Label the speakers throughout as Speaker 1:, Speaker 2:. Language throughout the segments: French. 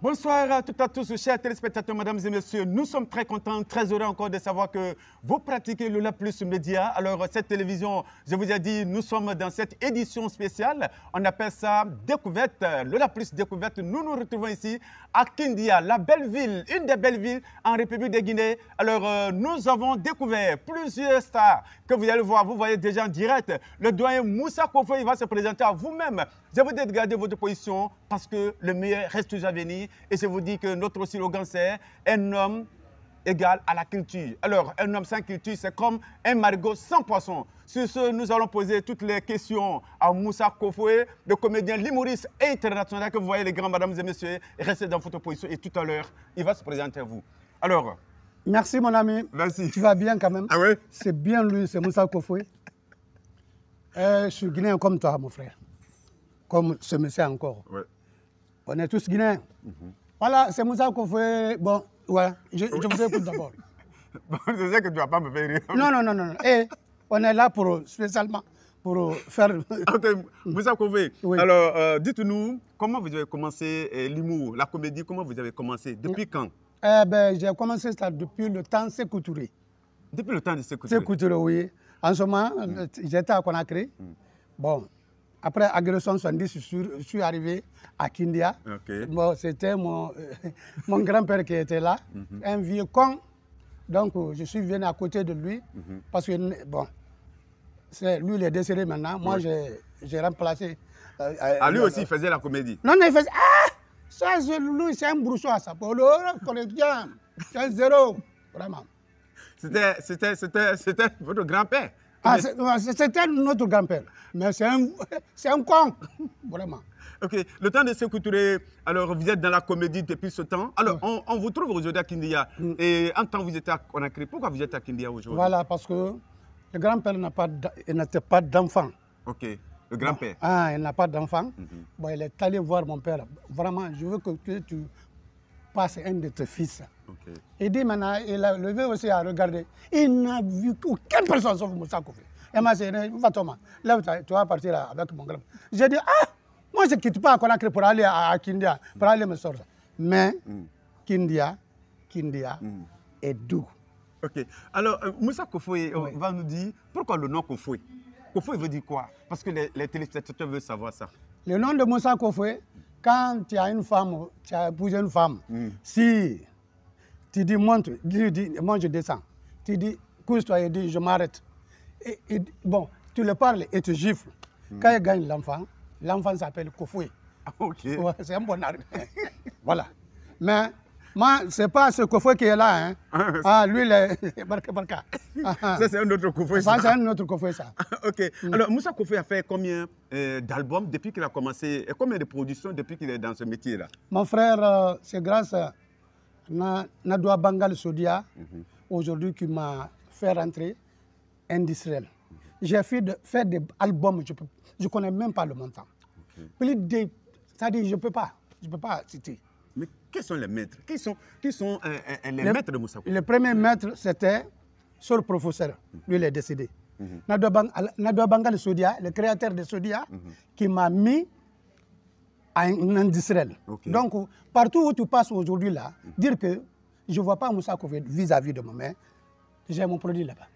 Speaker 1: Bonsoir à toutes et à tous, chers téléspectateurs, mesdames et messieurs. Nous sommes très contents, très heureux encore de savoir que vous pratiquez Lola Plus Média. Alors, cette télévision, je vous ai dit, nous sommes dans cette édition spéciale. On appelle ça Découverte, Lola Plus Découverte. Nous nous retrouvons ici à Kindia, la belle ville, une des belles villes en République de Guinée. Alors, nous avons découvert plusieurs stars que vous allez voir. Vous voyez déjà en direct. Le doyen Moussa Kofo, il va se présenter à vous-même. Je vous dis de garder votre position parce que le meilleur reste toujours à venir. Et je vous dis que notre slogan, c'est un homme égal à la culture. Alors, un homme sans culture, c'est comme un marigot sans poisson. Sur ce, nous allons poser toutes les questions à Moussa Kofoué, le comédien, l'humoriste international que vous voyez, les grands mesdames et messieurs. Restez dans votre position et tout à l'heure, il va se présenter à vous. Alors.
Speaker 2: Merci, mon ami.
Speaker 1: Merci.
Speaker 2: Tu vas bien quand même?
Speaker 1: Ah oui?
Speaker 2: C'est bien lui, c'est Moussa Kofoué. Je suis guinéen comme toi, mon frère. Comme ce monsieur encore.
Speaker 1: Ouais.
Speaker 2: On est tous guinéens. Voilà, c'est Moussa Kofoué. Bon, ouais, je vous écoute d'abord.
Speaker 1: Bon, je sais que tu ne vas pas me faire rire.
Speaker 2: Non. Et on est là spécialement pour faire...
Speaker 1: Ok, Moussa Kofoué.
Speaker 2: Oui.
Speaker 1: Alors, dites-nous, comment vous avez commencé l'humour, la comédie, comment vous avez commencé? Depuis quand?
Speaker 2: J'ai commencé ça depuis le temps Sékou Touré.
Speaker 1: Depuis le temps de Sékou Touré?
Speaker 2: Sékou Touré, oui. En ce moment, j'étais à Conakry. Bon, après agression 70, je suis arrivé à Kindia.
Speaker 1: Okay.
Speaker 2: Bon, c'était mon grand-père qui était là, un vieux con. Donc, je suis venu à côté de lui parce que, bon, lui, il est décédé maintenant. Moi, j'ai remplacé.
Speaker 1: Lui aussi, il faisait la comédie?
Speaker 2: Non, il faisait... Ah! Ça, lui, c'est un brousseau à ça. C'est un zéro, vraiment.
Speaker 1: C'était votre grand-père?
Speaker 2: Ah, c'était notre grand-père. Mais c'est un con, vraiment.
Speaker 1: Ok, le temps de Sékou Touré, alors vous êtes dans la comédie depuis ce temps. Alors, on vous trouve aujourd'hui à Kindia. Et en temps, vous étiez à Conakry. Pourquoi vous êtes à Kindia aujourd'hui?
Speaker 2: Voilà, parce que le grand-père n'était pas d'enfant.
Speaker 1: Ok, le grand-père.
Speaker 2: Ah, il n'a pas d'enfant. Bon, il est allé voir mon père. Vraiment, je veux que tu passes un de tes fils.
Speaker 1: Okay.
Speaker 2: Il dit maintenant, il a levé aussi à regarder. Il n'a vu aucune personne sauf Moussa Kofoué. Et moi, j'ai dit, va-t'en, là, tu vas partir avec mon grand-père. J'ai dit, ah, moi, je ne quitte pas à Conakry pour aller à Kindia, pour aller me sortir. Mais Kindia est doux.
Speaker 1: Ok. Alors, Moussa Kofoué va nous dire pourquoi le nom Kofoué. Kofoué veut dire quoi? Parce que les téléspectateurs veulent savoir ça.
Speaker 2: Le nom de Moussa Kofoué, quand tu as une femme, tu as épousé une femme, si tu dis monte, moi je descends, tu dis couche-toi et dis je m'arrête. Et, bon, tu le parles et tu gifles. Quand il gagne l'enfant s'appelle Kofoué.
Speaker 1: Ok.
Speaker 2: Ouais, c'est un bon argument. Voilà. Mais moi, ce n'est pas ce Kofoué qui est là. Hein. Lui, il est Barka.
Speaker 1: Ça, c'est un autre Kofoué.
Speaker 2: Ça, c'est un autre Kofoué, ça.
Speaker 1: Ok. Alors, Moussa Kofoué a fait combien d'albums depuis qu'il a commencé et combien de productions depuis qu'il est dans ce métier-là?
Speaker 2: Mon frère, c'est grâce à Nadoua Bangal Sodia, aujourd'hui, qui m'a fait rentrer industriel. J'ai fait des albums, je ne connais même pas le montant. Plus de... C'est-à-dire, je ne peux pas citer.
Speaker 1: Mais quels sont les maîtres? Qui sont les maîtres de Moussa Kofoué?
Speaker 2: Le premier maître, c'était Sol Professeur. Lui, il est décédé. Nadoua Bangal Sodia, le créateur de Sodia, qui m'a mis à un industriel. Okay. Donc, partout où tu passes aujourd'hui, là, dire que je ne vois pas Moussa Kofoué vis-à-vis de moi, mais j'ai mon produit là-bas.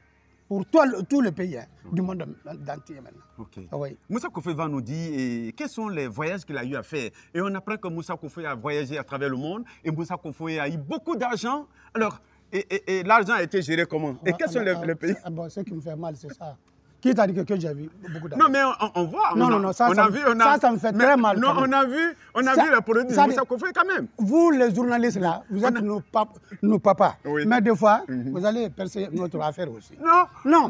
Speaker 2: Pour tout le pays, du monde entier maintenant.
Speaker 1: Okay.
Speaker 2: Ah, oui.
Speaker 1: Moussa Kofoué va nous dire quels sont les voyages qu'il a eu à faire. Et on apprend que Moussa Kofoué a voyagé à travers le monde et Moussa Kofoué a eu beaucoup d'argent. Alors, et l'argent a été géré comment? Et quels sont les pays?
Speaker 2: Bon, ce qui me fait mal, c'est ça. Qui t'a dit que j'ai vu beaucoup d'argent?
Speaker 1: Non, mais on voit.
Speaker 2: Non, ça me fait très mal.
Speaker 1: Non, on a vu le produit de Moussa Kofoué quand même.
Speaker 2: Vous, les journalistes, là, vous êtes nos papas.
Speaker 1: Oui.
Speaker 2: Mais des fois, vous allez percer notre affaire aussi.
Speaker 1: Non,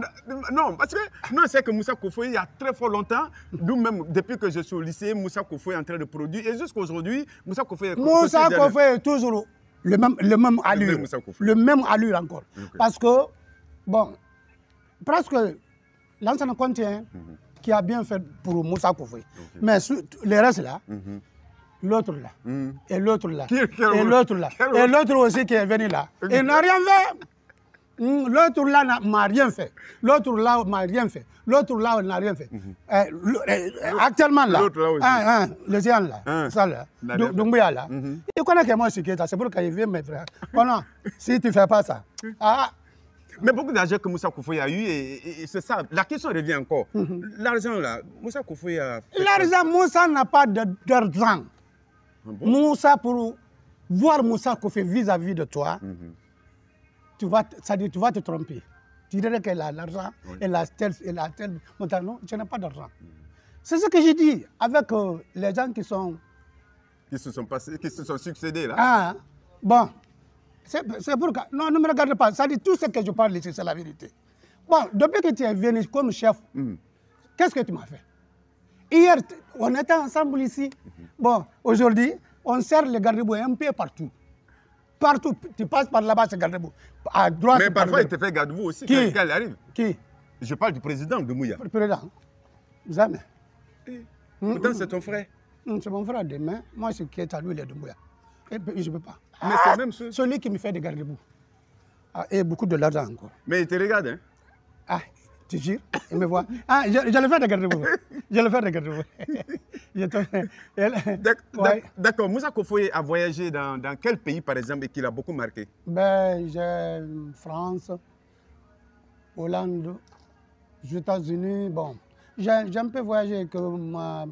Speaker 1: parce que nous, c'est que Moussa Kofoué, il y a très fort longtemps, nous-mêmes, depuis que je suis au lycée, Moussa Kofoué est en train de produire. Et jusqu'à aujourd'hui, Moussa Kofoué
Speaker 2: est toujours le même allure. Le même allure encore. Okay. Parce que, bon, presque... L'ancien contient qui a bien fait pour Moussa Kofoué. Mais les restes là, l'autre là, et l'autre là, et l'autre là, et l'autre aussi qui est venu là, il n'a rien fait. L'autre là m'a rien fait. L'autre là m'a rien fait. L'autre là n'a rien fait. Actuellement là, le géant là, ça là, Doumbouya là, il connaît que moi c'est qui c'est pour qu'il vienne me faire. Oh non, si tu ne fais pas ça.
Speaker 1: Mais beaucoup d'argent que Moussa Kofoye a eu, et c'est ça. La question revient encore. L'argent là, Moussa Kofoye a...
Speaker 2: L'argent, Moussa n'a pas d'argent. Moussa, pour voir Moussa Kofoye vis-à-vis de toi, tu vas te tromper. Tu dirais qu'elle a l'argent, elle a tel montant. Non, je n'ai pas d'argent. C'est ce que j'ai dit avec les gens qui sont...
Speaker 1: Qui se sont passés, qui se sont succédés là.
Speaker 2: Ah, bon. C'est pourquoi. Non, ne me regarde pas. Ça dit tout ce que je parle ici, c'est la vérité. Bon, depuis que tu es venu comme chef, qu'est-ce que tu m'as fait? Hier, on était ensemble ici. Bon, aujourd'hui, on sert les garde-boue un peu partout. Partout. Tu passes par là-bas, c'est garde-boue. À droite.
Speaker 1: Mais parfois, il te fait garde-boue aussi quand il arrive.
Speaker 2: Qui?
Speaker 1: Je parle du président de Mouya.
Speaker 2: Le président. Jamais.
Speaker 1: Pourtant, c'est ton frère.
Speaker 2: C'est mon frère demain. Moi, ce qui est à lui, il est de Mouya. Et puis, je ne peux pas.
Speaker 1: Mais c'est même chose.
Speaker 2: Celui qui me fait des garde-boue. Et beaucoup de l'argent encore.
Speaker 1: Mais il te regarde, hein?
Speaker 2: Ah, tu jures? Il me voit. Ah, je le fais de garde-boue. Je le fais de garde-boue.
Speaker 1: D'accord. Moussa Kofoye a voyagé dans quel pays, par exemple, et qui l'a beaucoup marqué?
Speaker 2: Ben, j'ai France, Hollande, États-Unis. Bon, j'ai un peu voyagé que m'a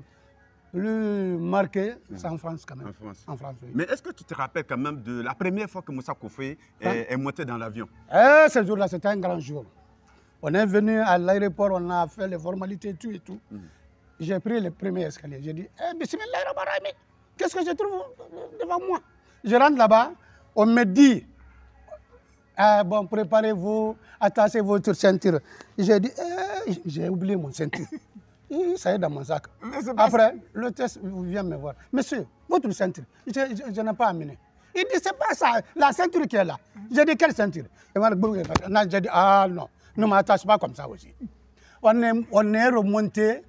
Speaker 2: plus marqué, c'est en France quand même.
Speaker 1: En France.
Speaker 2: Oui.
Speaker 1: Mais est-ce que tu te rappelles quand même de la première fois que Moussa Kofoye est monté dans l'avion?
Speaker 2: Ce jour-là, c'était un grand jour. On est venu à l'aéroport, on a fait les formalités, tout et tout. J'ai pris le premier escalier. J'ai dit, bismillahirrahmanirrahim, qu'est-ce que je trouve devant moi? Je rentre là-bas, on me dit, bon, préparez-vous, attachez votre ceinture. J'ai dit, j'ai oublié mon ceinture. Ça est dans mon sac. Après, le test vient me voir. Monsieur, votre ceinture, je n'ai pas amené. Il dit, c'est pas ça, la ceinture qui est là. J'ai dit, quelle ceinture? J'ai dit, ah non, ne m'attache pas comme ça aussi. On est remonté.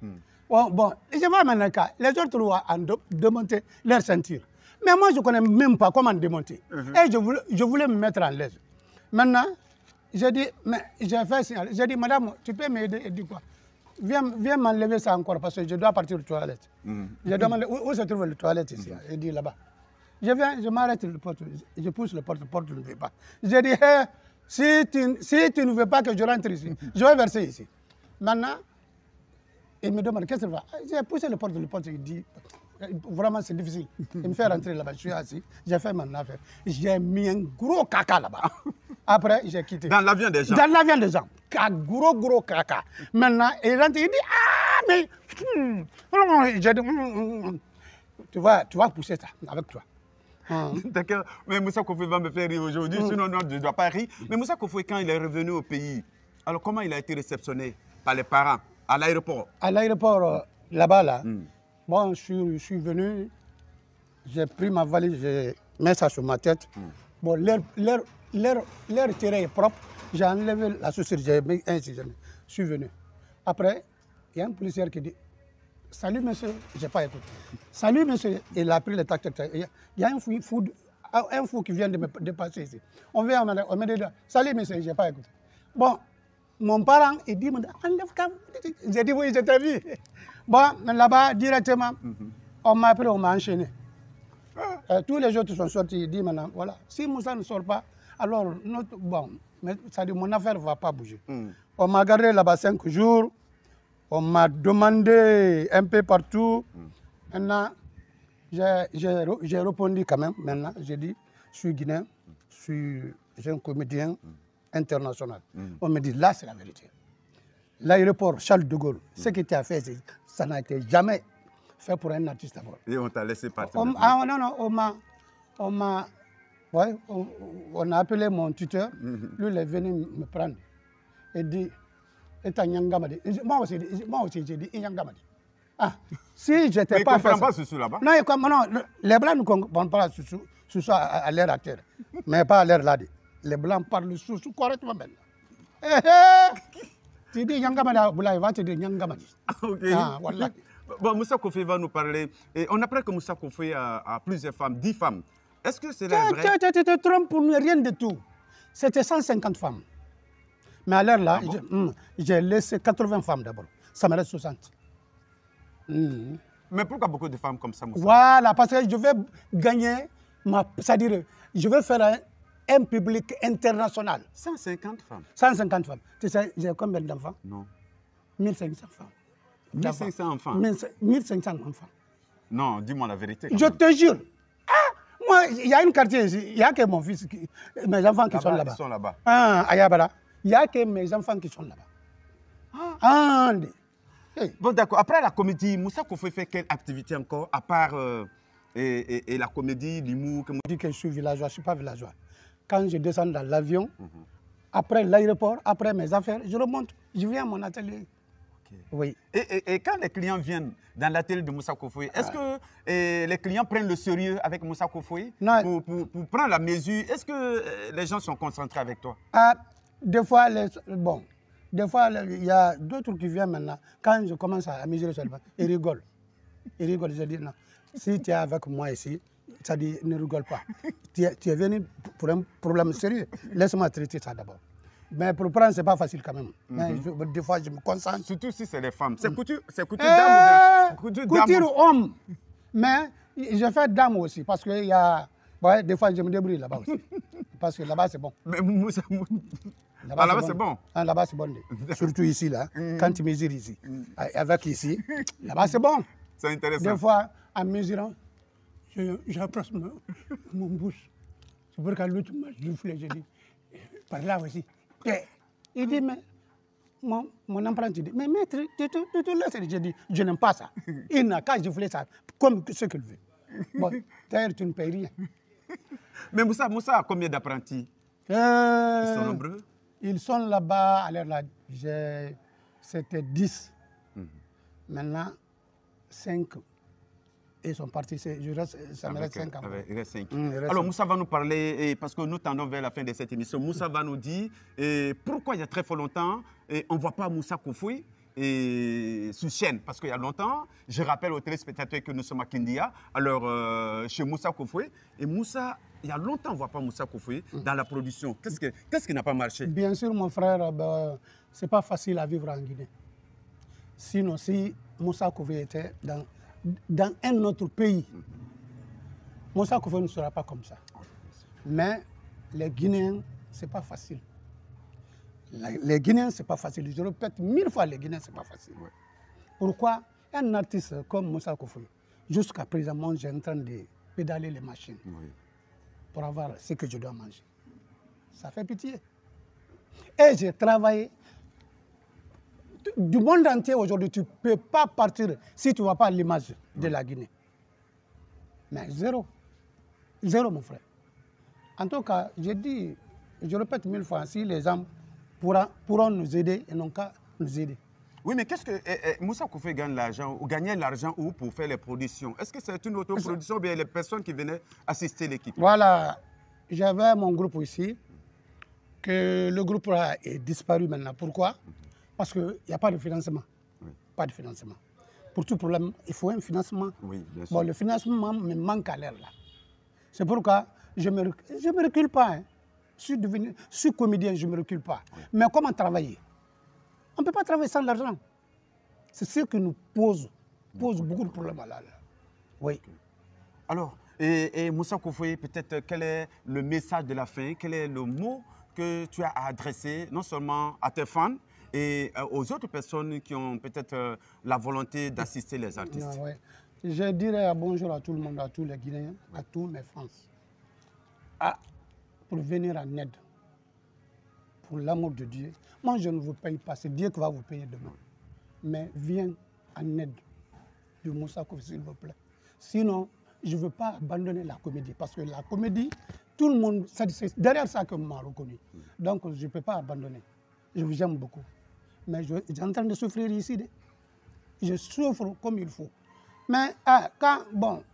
Speaker 2: Bon, je vois maintenant que les autres ont démonté leur ceinture. Mais moi, je ne connais même pas comment démonter. Et je voulais me mettre en l'aise. Maintenant, j'ai dit, mais j'ai fait signal. J'ai dit, madame, tu peux m'aider? Elle dit quoi? Viens m'enlever ça encore parce que je dois partir aux toilettes. Je demande où se trouve les toilettes ici. Elle dit là-bas. Je m'arrête le porte, je pousse le porte ne veut pas. J'ai dit, hey, si tu ne veux pas que je rentre ici, je vais verser ici. Maintenant, il me demande qu'est-ce que va. J'ai poussé le porte, il dit, vraiment c'est difficile. Il me fait rentrer là-bas, je suis assis, j'ai fait mon affaire. J'ai mis un gros caca là-bas. Après, j'ai quitté. Dans l'avion des gens? Dans l'avion des gens. Un gros caca. Maintenant, il rentre, il dit, ah, mais... J'ai dit, tu vas pousser ça avec toi.
Speaker 1: D'accord. Mais Moussa Kofoye va me faire rire aujourd'hui, sinon non, je ne dois pas rire. Mais Moussa Kofoye, quand il est revenu au pays, alors comment il a été réceptionné par les parents à l'aéroport? À
Speaker 2: l'aéroport, là-bas, là, bon, je suis venu, j'ai pris ma valise, j'ai mis ça sur ma tête. Bon, l'air tiré est propre, j'ai enlevé la chaussure, j'ai mis un je suis venu. Après, il y a un policier qui dit, salut monsieur, je n'ai pas écouté. Salut monsieur, il a pris le tac. Il y a un fou qui vient de me dépasser ici. On me dit, salut monsieur, je n'ai pas écouté. Bon, mon parent, il dit, enlève quand même. J'ai dit, oui, je t'ai vu. Bon, là-bas, directement, on m'a pris, on m'a enchaîné. Tous les autres sont sortis, il dit maintenant, voilà, si Moussa ne sort pas, alors, bon, ça dit, mon affaire ne va pas bouger. On m'a gardé là-bas 5 jours. On m'a demandé un peu partout. Maintenant, j'ai répondu quand même. Maintenant, j'ai dit, je suis guinéen, je suis un comédien international. On me dit, là, c'est la vérité. L'aéroport Charles de Gaulle, ce qui était fait, ça n'a été jamais fait pour un artiste d'abord.
Speaker 1: Et on t'a laissé partir?
Speaker 2: Non, on a appelé mon tuteur. Lui, il est venu me prendre. Il dit, moi aussi, j'ai dit Inyangamadi. Ah, si je n'étais pas fait ça. Mais ils ne comprennent pas Soussou là-bas? Non, les Blancs ne comprennent pas Soussou à l'air à terre. Mais pas à l'air là. Les Blancs parlent Soussou correctement maintenant. Tu dis Inyangamadi, il va te dire Inyangamadi.
Speaker 1: Ok. Voilà. Bon, Moussa Kofoye va nous parler. Et on apprend que Moussa Kofoye a plusieurs femmes, 10 femmes. Est-ce que c'est vrai?
Speaker 2: Tu te trompes pour rien de tout. C'était 150 femmes. Mais à l'heure là, j'ai laissé 80 femmes d'abord. Ça me reste 60.
Speaker 1: Mais pourquoi beaucoup de femmes comme ça, Moussa?
Speaker 2: Voilà, parce que je vais gagner, c'est-à-dire, je vais faire un public international.
Speaker 1: 150 femmes.
Speaker 2: 150 femmes. Tu sais, j'ai combien d'enfants?
Speaker 1: Non.
Speaker 2: 1500 femmes.
Speaker 1: 1500 enfants?
Speaker 2: 1500 enfants.
Speaker 1: Non, dis-moi la vérité.
Speaker 2: Je te jure. Ah, moi, il y a une quartier ici, il n'y a que mon fils, mes enfants qui sont là-bas.
Speaker 1: Ils sont là-bas.
Speaker 2: Ah, à Yabara. Il n'y a que mes enfants qui sont là-bas. Ah,
Speaker 1: hey. Bon, d'accord. Après la comédie, Moussa Kofoé fait quelle activité encore, à part et la comédie, l'humour?
Speaker 2: Je dis que je suis villageois, je ne suis pas villageois. Quand je descends dans l'avion, après l'aéroport, après mes affaires, je remonte, je viens à mon atelier. Okay. Oui.
Speaker 1: Et quand les clients viennent dans l'atelier de Moussa Kofoé, est-ce que les clients prennent le sérieux avec Moussa Kofoé pour prendre la mesure? Est-ce que les gens sont concentrés avec toi?
Speaker 2: Des fois, des fois, il y a d'autres qui viennent maintenant. Quand je commence à mesurer seulement, ils rigolent. Ils rigolent. Je dis non. Si tu es avec moi ici, ça dit ne rigole pas. Tu es venu pour un problème sérieux. Laisse-moi traiter ça d'abord. Mais pour prendre, ce n'est pas facile quand même. Mais des fois, je me concentre.
Speaker 1: Surtout si c'est les femmes. C'est couture dame ou
Speaker 2: couture homme. Mais je fais dame aussi parce que y a, des fois, je me débrouille là-bas aussi. Parce que là-bas, c'est bon.
Speaker 1: Mais Moussa, là-bas, c'est bon.
Speaker 2: Là-bas, c'est bon. Surtout ici, là. Quand tu mesures ici, avec ici, là-bas, c'est bon.
Speaker 1: C'est intéressant.
Speaker 2: Des fois, en mesurant, j'approche mon bouche. C'est pour que l'autre m'a soufflé. Je dis, par là aussi. Il dit, mais mon apprenti dit, mais maître, tu te laisses. Je dis, je n'aime pas ça. Il n'a qu'à souffler ça, comme ce qu'il veut. Bon, d'ailleurs, tu ne payes rien.
Speaker 1: Mais Moussa a combien d'apprentis? Ils sont nombreux?
Speaker 2: Ils sont là-bas, alors là, c'était 10. Maintenant, 5. Ils sont partis, ça me reste 5 ans.
Speaker 1: Il reste 5. Alors Moussa va nous parler, parce que nous tendons vers la fin de cette émission, Moussa va nous dire pourquoi il y a très longtemps, on ne voit pas Moussa Kofoé sur chaîne, parce qu'il y a longtemps, je rappelle aux téléspectateurs que nous sommes à Kindia, alors chez Moussa Kofoé, et Moussa, il y a longtemps on ne voit pas Moussa Kofoé dans la production. Qu'est-ce qui n'a pas marché? Bien
Speaker 2: sûr, mon frère, ce n'est pas facile à vivre en Guinée. Sinon, si Moussa Kofoé était dans un autre pays, Moussa Kofoé ne sera pas comme ça. Mais les Guinéens, ce n'est pas facile. Les Guinéens, ce n'est pas facile. Je répète 1000 fois, les Guinéens, ce n'est pas facile. Ouais. Pourquoi un artiste comme Moussa Kofoé, jusqu'à présent, moi, j'ai en train de pédaler les machines pour avoir ce que je dois manger. Ça fait pitié. Et j'ai travaillé du monde entier aujourd'hui. Tu ne peux pas partir si tu ne vois pas l'image de la Guinée. Mais zéro. Zéro, mon frère. En tout cas, je répète 1000 fois, si les gens pourront nous aider et non qu'à nous aider.
Speaker 1: Oui, mais qu'est-ce que Moussa Kofoé gagne l'argent ou gagnait l'argent où pour faire les productions? Est-ce que c'est une autoproduction ou bien les personnes qui venaient assister l'équipe? Voilà,
Speaker 2: j'avais mon groupe ici, que le groupe est disparu maintenant. Pourquoi? Parce qu'il n'y a pas de financement. Oui. Pas de financement. Pour tout problème, il faut un financement. Oui, bien sûr. Bon, le financement me manque à l'air là. C'est pourquoi je ne me recule pas. Hein. Je suis comédien, je ne me recule pas. Oui. Mais comment travailler? On ne peut pas travailler sans l'argent. C'est ce qui nous pose beaucoup de problèmes là. Oui. Okay.
Speaker 1: Alors, et Moussa Kofoé, peut-être quel est le message de la fin? Quel est le mot que tu as adressé non seulement à tes fans et aux autres personnes qui ont peut-être la volonté d'assister les artistes?
Speaker 2: Non, ouais. Je dirais bonjour à tout le monde, à tous les Guinéens, à tous mes fans. Pour venir en aide. Pour l'amour de Dieu. Moi, je ne vous paye pas, c'est Dieu qui va vous payer demain. Mais viens en aide de Moussa Kofoé, s'il vous plaît. Sinon, je ne veux pas abandonner la comédie. Parce que la comédie, tout le monde, c'est derrière ça que m'a reconnu. Donc, je ne peux pas abandonner. Je vous aime beaucoup. Mais je suis en train de souffrir ici. Je souffre comme il faut. Mais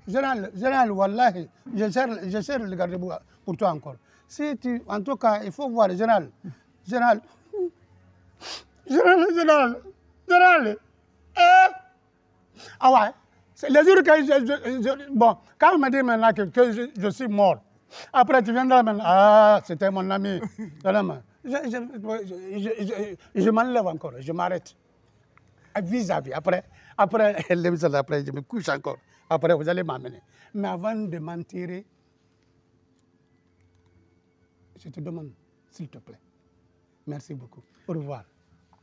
Speaker 2: général, wallahi, je cherche le garde-boue pour toi encore. Si tu, en tout cas, il faut voir, général. Ah ouais, c'est les jours que quand on m'a dit maintenant que je suis mort, après tu viendras maintenant, c'était mon ami, Je m'enlève encore, je m'arrête. Vis-à-vis. Après l'émission, après, je me couche encore. Après, vous allez m'amener. Mais avant de m'en tirer, je te demande, s'il te plaît. Merci beaucoup. Au revoir.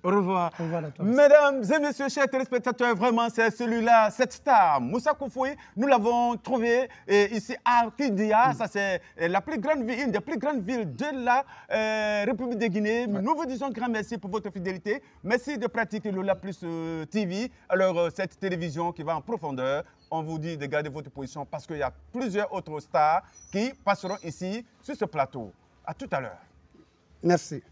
Speaker 1: Au revoir.
Speaker 2: Au revoir à toi.
Speaker 1: Mesdames et messieurs, chers téléspectateurs, vraiment, c'est celui-là, cette star, Moussa Koufoui. Nous l'avons trouvé ici à Kidia. Ça, c'est la plus grande ville, une des plus grandes villes de la République de Guinée. Ouais. Nous vous disons grand merci pour votre fidélité. Merci de pratiquer Lola Plus TV. Alors, cette télévision qui va en profondeur, on vous dit de garder votre position parce qu'il y a plusieurs autres stars qui passeront ici, sur ce plateau. À tout à l'heure.
Speaker 2: Merci.